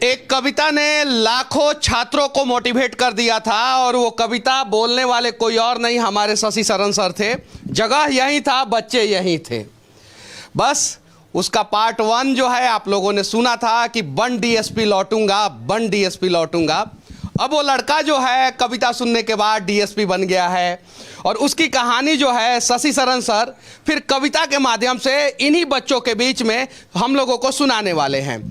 एक कविता ने लाखों छात्रों को मोटिवेट कर दिया था और वो कविता बोलने वाले कोई और नहीं हमारे शशि शरण सर थे। जगह यही था, बच्चे यही थे। बस उसका पार्ट 1 जो है आप लोगों ने सुना था कि बन डीएसपी लौटूंगा, बन डीएसपी लौटूंगा। अब वो लड़का जो है कविता सुनने के बाद डीएसपी बन गया है और उसकी कहानी जो है शशि शरण सर फिर कविता के माध्यम से इन्हीं बच्चों के बीच में हम लोगों को सुनाने वाले हैं।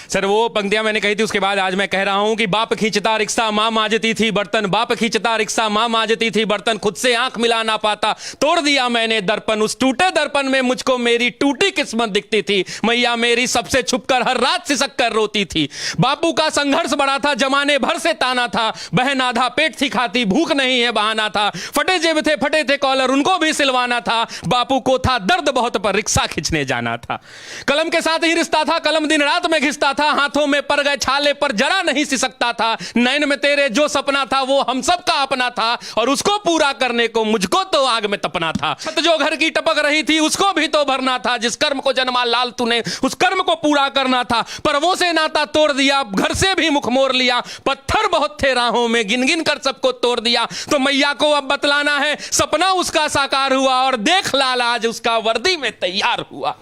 सर वो पंक्तियां मैंने कही थी, उसके बाद आज मैं कह रहा हूं कि बाप खींचता रिक्शा मां मांजती थी बर्तन, बाप खींचता रिक्शा मां मांजती थी बर्तन, खुद से आंख मिला ना पाता तोड़ दिया मैंने दर्पण, उस टूटे दर्पण में मुझको मेरी टूटी किस्मत दिखती थी, मैया मेरी सबसे छुपकर हर रात सिसक कर रोती थी। बापू का संघर्ष बड़ा था, जमाने भर से ताना था, बहन आधा पेट थी खाती, भूख नहीं है बहाना था, फटे जेब थे फटे थे कॉलर उनको भी सिलवाना था, बापू को था दर्द बहुत पर रिक्शा खींचने जाना था। कलम के साथ ही रिश्ता था, कलम दिन रात में घिसता था, हाथों में पर गए छाले पर जरा नहीं सिसकता था, नैन में तेरे जो सपना था वो हम सब का अपना था और उसको पूरा करने को मुझको तो आग में तपना था। छत जो घर की टपक रही थी उसको भी तो भरना था, जिस कर्म को जन्मा लाल तूने उस कर्म को पूरा करना था, पर्वों से नाता तोड़ दिया, घर से भी मुख मोड़ लिया, पत्थर बहुत थे राहों में गिन गिन कर सबको तोड़ दिया, तो मैया को अब बतलाना है सपना उसका साकार हुआ और देख लाल आज उसका वर्दी में तैयार हुआ।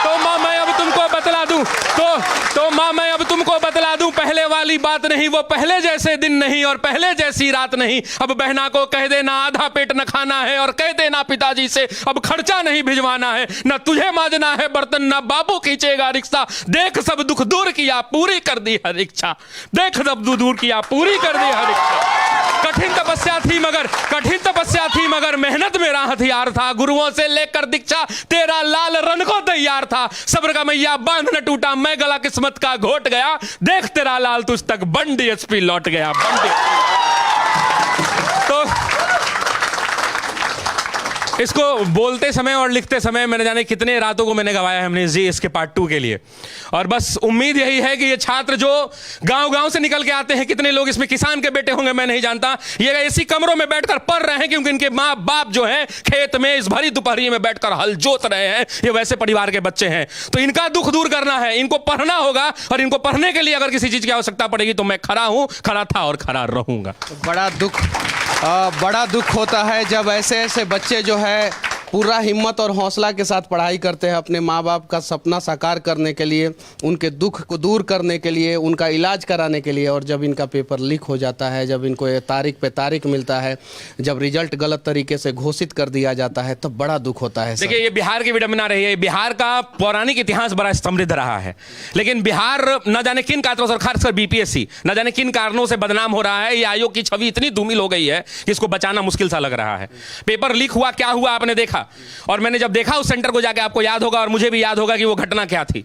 तो मां मैं अब तुमको बतला दूं, तो मां मैं अब तुमको बतला दूं, पहले वाली बात नहीं, वो पहले जैसे दिन नहीं और पहले जैसी रात नहीं। अब बहना को कह देना आधा पेट न खाना है और कह देना पिताजी से अब खर्चा नहीं भिजवाना है, न तुझे मांजना है बर्तन न बाबू खींचेगा रिक्शा, देख सब दुख दूर किया पूरी कर दी हर इच्छा, देख सब दुख दूर किया पूरी कर दी हर इच्छा। कठिन तपस्या थी मगर मेहनत मेरा हथियार था, गुरुओं से लेकर दीक्षा तेरा लाल रण को तैयार था, सब्र का मैया बांध न टूटा मैं गला किस्मत का घोट गया, देख तेरा लाल तुझ तक बन डीएसपी लौट गया। तो इसको बोलते समय और लिखते समय मैंने जाने कितने रातों को मैंने गवाया है हमने जी इसके पार्ट 2 के लिए। और बस उम्मीद यही है कि ये छात्र जो गांव-गांव से निकल के आते हैं, कितने लोग इसमें किसान के बेटे होंगे मैं नहीं जानता, ये ऐसी कमरों में बैठकर पढ़ रहे हैं क्योंकि इनके माँ बाप जो है खेत में इस भरी दोपहरी में बैठकर हल जोत रहे हैं, ये वैसे परिवार के बच्चे हैं। तो इनका दुख दूर करना है, इनको पढ़ना होगा और इनको पढ़ने के लिए अगर किसी चीज की आवश्यकता पड़ेगी तो मैं खड़ा हूं, खड़ा था और खड़ा रहूंगा। बड़ा दुख होता है जब ऐसे ऐसे बच्चे जो है पूरा हिम्मत और हौसला के साथ पढ़ाई करते हैं अपने माँ बाप का सपना साकार करने के लिए, उनके दुख को दूर करने के लिए, उनका इलाज कराने के लिए, और जब इनका पेपर लीक हो जाता है, जब इनको तारीख पे तारीख मिलता है, जब रिजल्ट गलत तरीके से घोषित कर दिया जाता है तब बड़ा दुख होता है। देखिए ये बिहार की विडंबना रही है, बिहार का पौराणिक इतिहास बड़ा समृद्ध रहा है, लेकिन बिहार न जाने किन कारणों से, खासकर बीपीएससी न जाने किन कारणों से बदनाम हो रहा है। ये आयोग की छवि इतनी धूमिल हो गई है कि इसको बचाना मुश्किल सा लग रहा है। पेपर लीक हुआ, क्या हुआ आपने देखा, और मैंने जब देखा उस सेंटर को जाके, आपको याद होगा और मुझे भी याद होगा कि वो घटना क्या थी।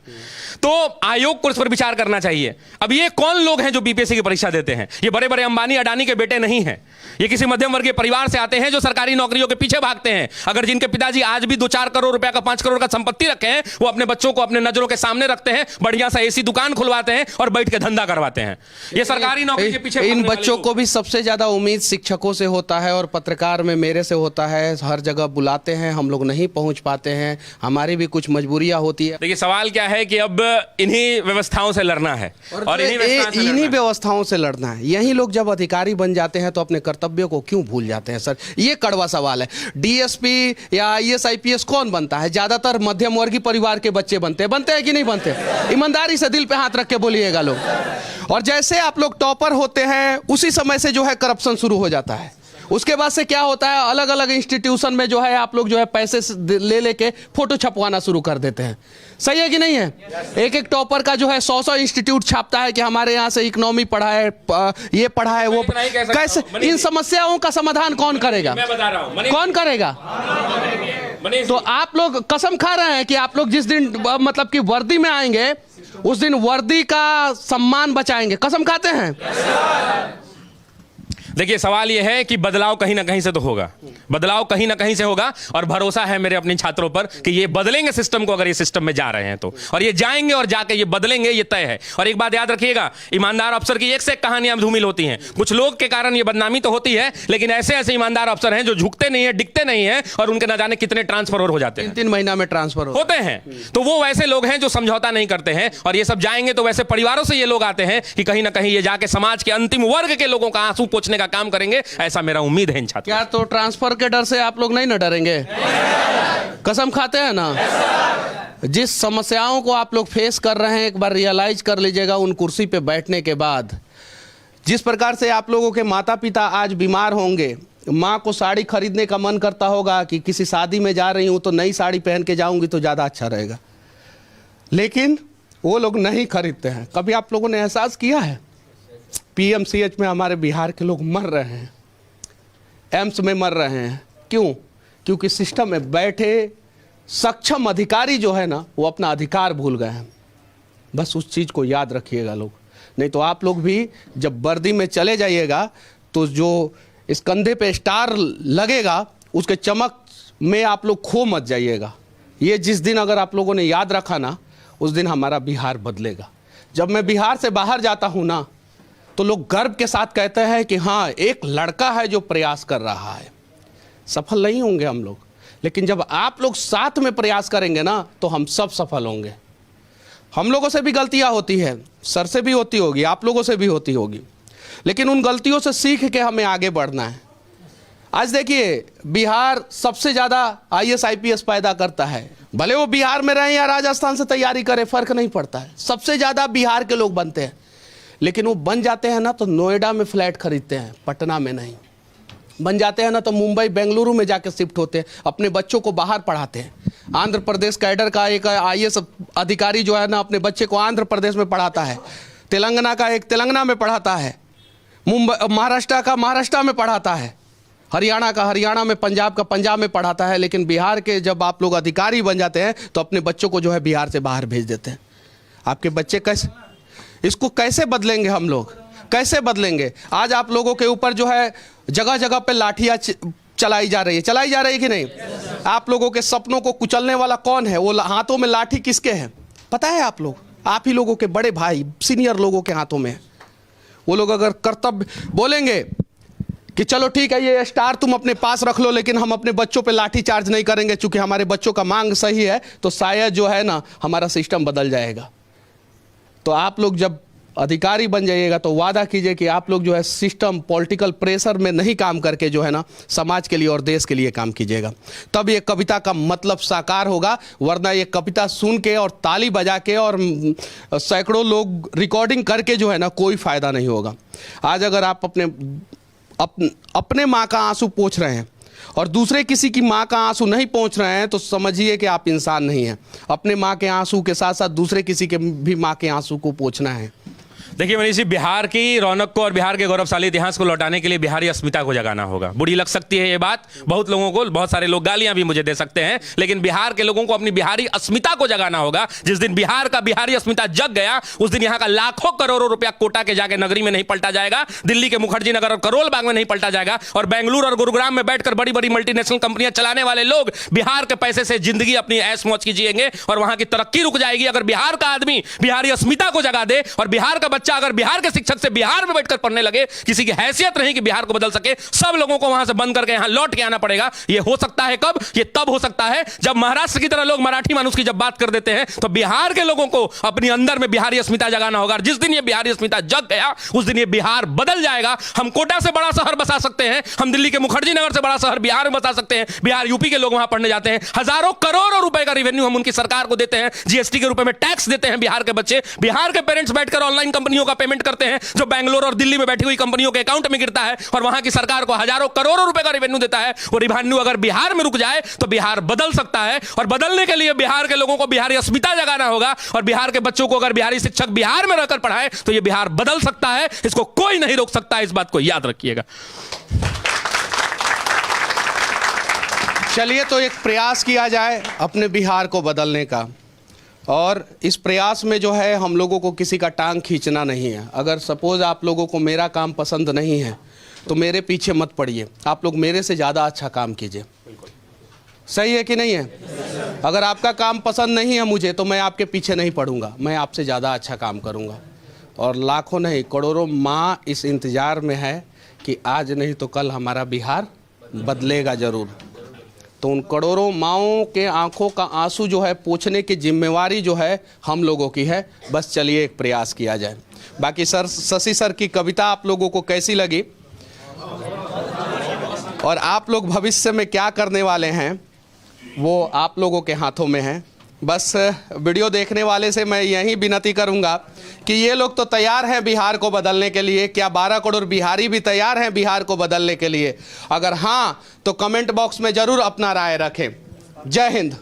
तो आयोग को इस पर विचार करना चाहिए। अब ये कौन लोग हैं जो बीपीएससी की परीक्षा देते हैं? ये बड़े बड़े अंबानी अडानी के बेटे नहीं हैं, ये किसी मध्यम वर्गीय परिवार से आते हैं जो सरकारी नौकरियों के पीछे भागते हैं। अगर जिनके पिताजी आज भी 2-4 करोड़ रुपए का 5 करोड़ का संपत्ति रखे हैं, वो अपने बच्चों को अपने नजरों के सामने रखते हैं, बढ़िया सा एसी दुकान खुलवाते हैं और बैठ के धंधा करवाते हैं। ये सरकारी नौकरी के पीछे इन बच्चों को भी सबसे ज्यादा उम्मीद शिक्षकों से होता है और पत्रकार में मेरे से होता है। हर जगह बुलाते हैं, हम लोग नहीं पहुंच पाते हैं, हमारी भी कुछ मजबूरियां होती है। देखिए सवाल क्या है कि अब इन्हीं व्यवस्थाओं से लड़ना है और इन्हीं व्यवस्थाओं से लड़ना है। यही लोग जब अधिकारी बन जाते हैं तो अपने कर्तव्यों को क्यों भूल जाते हैं? सर ये कड़वा सवाल है। डीएसपी या आईएएस आईपीएस कौन बनता है? ज्यादातर मध्यम वर्गीय परिवार के बच्चे बनते हैं कि नहीं बनते? ईमानदारी से दिल पे हाथ रख के बोलिएगा लोग। और जैसे आप लोग टॉपर होते हैं उसी समय से जो है करप्शन शुरू हो जाता है। उसके बाद से क्या होता है, अलग अलग इंस्टीट्यूशन में जो है आप लोग जो है पैसे ले लेके फोटो छपवाना शुरू कर देते हैं। सही है कि नहीं है? एक एक टॉपर का जो है 100 इंस्टीट्यूट छापता है कि हमारे यहाँ से इकोनॉमी पढ़ा है, ये पढ़ा है, वो कैसे। इन समस्याओं का समाधान कौन करेगा? मैं बता रहा हूं, कौन करेगा? तो आप लोग कसम खा रहे हैं कि आप लोग जिस दिन मतलब कि वर्दी में आएंगे उस दिन वर्दी का सम्मान बचाएंगे, कसम खाते हैं? देखिए सवाल यह है कि बदलाव कहीं ना कहीं से तो होगा, बदलाव कहीं ना कहीं से होगा, और भरोसा है मेरे अपने छात्रों पर कि ये बदलेंगे सिस्टम को, अगर ये सिस्टम में जा रहे हैं तो, और ये जाएंगे और जाके ये बदलेंगे, ये तय है। और एक बात याद रखिएगा, ईमानदार अफसर की एक से एक कहानियां धूमिल होती हैं। कुछ लोग के कारण ये बदनामी तो होती है, लेकिन ऐसे ऐसे ईमानदार अफसर हैं जो झुकते नहीं है, डिकते नहीं है, और उनके न जाने कितने ट्रांसफर हो जाते हैं, 3 महीना में ट्रांसफर होते हैं। तो वो वैसे लोग हैं जो समझौता नहीं करते हैं, और ये सब जाएंगे तो वैसे परिवारों से ये लोग आते हैं कि कहीं ना कहीं ये जाके समाज के अंतिम वर्ग के लोगों का आंसू पोंछने का काम करेंगे, ऐसा मेरा उम्मीद है इन छात्रों। क्या तो ट्रांसफर के डर से आप लोग नहीं ना डरेंगे? कसम खाते हैं ना? जिस समस्याओं को आप लोग फेस कर रहे हैं, एक बार रियलाइज कर लीजिएगा उन कुर्सी पे बैठने के बाद। जिस प्रकार से आप लोगों के माता पिता आज बीमार होंगे, माँ को साड़ी खरीदने का मन करता होगा कि किसी शादी में जा रही हूँ तो नई साड़ी पहन के जाऊंगी तो ज़्यादा अच्छा रहेगा, लेकिन वो लोग नहीं खरीदते हैं। कभी आप लोगों ने एहसास किया है पीएमसीएच में हमारे बिहार के लोग मर रहे हैं, एम्स में मर रहे हैं, क्यों? क्योंकि सिस्टम में बैठे सक्षम अधिकारी जो है ना, वो अपना अधिकार भूल गए हैं। बस उस चीज़ को याद रखिएगा लोग, नहीं तो आप लोग भी जब वर्दी में चले जाइएगा तो जो इस कंधे पे स्टार लगेगा उसके चमक में आप लोग खो मत जाइएगा। ये जिस दिन अगर आप लोगों ने याद रखा ना, उस दिन हमारा बिहार बदलेगा। जब मैं बिहार से बाहर जाता हूँ ना, तो लोग गर्व के साथ कहते हैं कि हाँ, एक लड़का है जो प्रयास कर रहा है। सफल नहीं होंगे हम लोग, लेकिन जब आप लोग साथ में प्रयास करेंगे ना, तो हम सब सफल होंगे। हम लोगों से भी गलतियां होती है, सर से भी होती होगी, आप लोगों से भी होती होगी, लेकिन उन गलतियों से सीख के हमें आगे बढ़ना है। आज देखिए, बिहार सबसे ज़्यादा आईएएस आईपीएस पैदा करता है। भले वो बिहार में रहें या राजस्थान से तैयारी करें, फर्क नहीं पड़ता है, सबसे ज़्यादा बिहार के लोग बनते हैं। लेकिन वो बन जाते हैं ना तो नोएडा में फ्लैट खरीदते हैं, पटना में नहीं। बन जाते हैं ना तो मुंबई बेंगलुरु में जाकर शिफ्ट होते हैं, अपने बच्चों को बाहर पढ़ाते हैं। आंध्र प्रदेश कैडर का एक आईएएस अधिकारी जो है ना, अपने बच्चे को आंध्र प्रदेश में पढ़ाता है, तेलंगाना का एक तेलंगाना में पढ़ाता है, महाराष्ट्र का महाराष्ट्र में पढ़ाता है, हरियाणा का हरियाणा में, पंजाब का पंजाब में पढ़ाता है। लेकिन बिहार के जब आप लोग अधिकारी बन जाते हैं तो अपने बच्चों को जो है बिहार से बाहर भेज देते हैं। आपके बच्चे कैसे, इसको कैसे बदलेंगे हम लोग, कैसे बदलेंगे? आज आप लोगों के ऊपर जो है जगह जगह पे लाठियाँ चलाई जा रही है कि नहीं? आप लोगों के सपनों को कुचलने वाला कौन है? वो हाथों में लाठी किसके है पता है? आप लोग, आप ही लोगों के बड़े भाई सीनियर लोगों के हाथों में है। वो लोग अगर कर्तव्य बोलेंगे कि चलो ठीक है, ये स्टार तुम अपने पास रख लो, लेकिन हम अपने बच्चों पे लाठी चार्ज नहीं करेंगे क्योंकि हमारे बच्चों का मांग सही है, तो शायद जो है ना हमारा सिस्टम बदल जाएगा। तो आप लोग जब अधिकारी बन जाइएगा तो वादा कीजिए कि आप लोग जो है सिस्टम पॉलिटिकल प्रेशर में नहीं काम करके जो है ना समाज के लिए और देश के लिए काम कीजिएगा, तब ये कविता का मतलब साकार होगा। वरना ये कविता सुन के और ताली बजा के और सैकड़ों लोग रिकॉर्डिंग करके जो है ना कोई फायदा नहीं होगा। आज अगर आप अपने माँ का आंसू पोंछ रहे हैं और दूसरे किसी की माँ का आंसू नहीं पहुँच रहे हैं, तो समझिए कि आप इंसान नहीं हैं। अपने माँ के आंसू के साथ साथ दूसरे किसी के भी माँ के आंसू को पोंछना है। देखिए मनीष जी, बिहार की रौनक को और बिहार के गौरवशाली इतिहास को लौटाने के लिए बिहारी अस्मिता को जगाना होगा। बुरी लग सकती है ये बात बहुत लोगों को, बहुत सारे लोग गालियां भी मुझे दे सकते हैं, लेकिन बिहार के लोगों को अपनी बिहारी अस्मिता को जगाना होगा। जिस दिन बिहार का बिहारी अस्मिता जग गया, उस दिन यहाँ का लाखों करोड़ों रुपया कोटा के जाके नगरी में नहीं पलटा जाएगा, दिल्ली के मुखर्जी नगर और करोल बाग में नहीं पलटा जाएगा, और बेंगलुरु और गुरुग्राम में बैठकर बड़ी बड़ी मल्टीनेशनल कंपनियां चलाने वाले लोग बिहार के पैसे से जिंदगी अपनी ऐश मौज की जिएंगे और वहां की तरक्की रुक जाएगी। अगर बिहार का आदमी बिहारी अस्मिता को जगा दे और बिहार का बच्चा अगर बिहार के शिक्षक से बिहार में बैठकर पढ़ने लगे, किसी की हैसियत नहीं कि बिहार को बदल सके, सब लोगों को वहां से बंद करके यहां लौट के आना पड़ेगा। यह हो सकता है कब? यह तब हो सकता है जब महाराष्ट्र की तरह लोग मराठी मानुष की जब बात कर देते हैं, तो बिहार के लोगों को अपने अंदर में बिहारी अस्मिता जगाना होगा। जिस दिन यह बिहारी अस्मिता जग गया, उस दिन यह बिहार बदल जाएगा। हम कोटा से बड़ा शहर बसा सकते हैं, हम दिल्ली के मुखर्जी नगर से बड़ा शहर बिहार में बसा सकते हैं। बिहार यूपी के लोग वहां पढ़ने जाते हैं, हजारों करोड़ों रुपए का रेवेन्यू हम उनकी सरकार को देते हैं, जीएसटी के रूप में टैक्स देते हैं। बिहार के बच्चे, बिहार के पेरेंट्स बैठकर ऑनलाइन कंपनियों का पेमेंट करते हैं जो बेंगलोर और दिल्ली में बैठी हुई कंपनियों के अकाउंट में गिरता है, और वहां की सरकार को हजारों करोड़ों रुपए का रेवेन्यू देता है। वो रेवेन्यू अगर बिहार में रुक जाए तो बिहार बदल सकता है, और बदलने के लिए बिहार के लोगों को बिहारी अस्मिता जगाना होगा, और बिहार के बच्चों को अगर बिहारी शिक्षक बिहार में रहकर पढ़ाए तो यह बिहार बदल सकता है। इसको कोई नहीं रोक सकता, इस बात को याद रखिएगा। चलिए, तो एक प्रयास किया जाए अपने बिहार को बदलने का, और इस प्रयास में जो है हम लोगों को किसी का टांग खींचना नहीं है। अगर सपोज आप लोगों को मेरा काम पसंद नहीं है तो मेरे पीछे मत पड़िए, आप लोग मेरे से ज़्यादा अच्छा काम कीजिए। सही है कि नहीं है? अगर आपका काम पसंद नहीं है मुझे तो मैं आपके पीछे नहीं पड़ूंगा, मैं आपसे ज़्यादा अच्छा काम करूंगा। और लाखों नहीं करोड़ों माँ इस इंतज़ार में है कि आज नहीं तो कल हमारा बिहार बदलेगा ज़रूर। तो उन करोड़ों माँओं के आंखों का आंसू जो है पोंछने की जिम्मेवारी जो है हम लोगों की है। बस चलिए एक प्रयास किया जाए। बाकी सर, शशि सर की कविता आप लोगों को कैसी लगी और आप लोग भविष्य में क्या करने वाले हैं वो आप लोगों के हाथों में है। बस वीडियो देखने वाले से मैं यही विनती करूंगा कि ये लोग तो तैयार हैं बिहार को बदलने के लिए, क्या 12 करोड़ बिहारी भी तैयार हैं बिहार को बदलने के लिए? अगर हाँ तो कमेंट बॉक्स में ज़रूर अपना राय रखें। जय हिंद।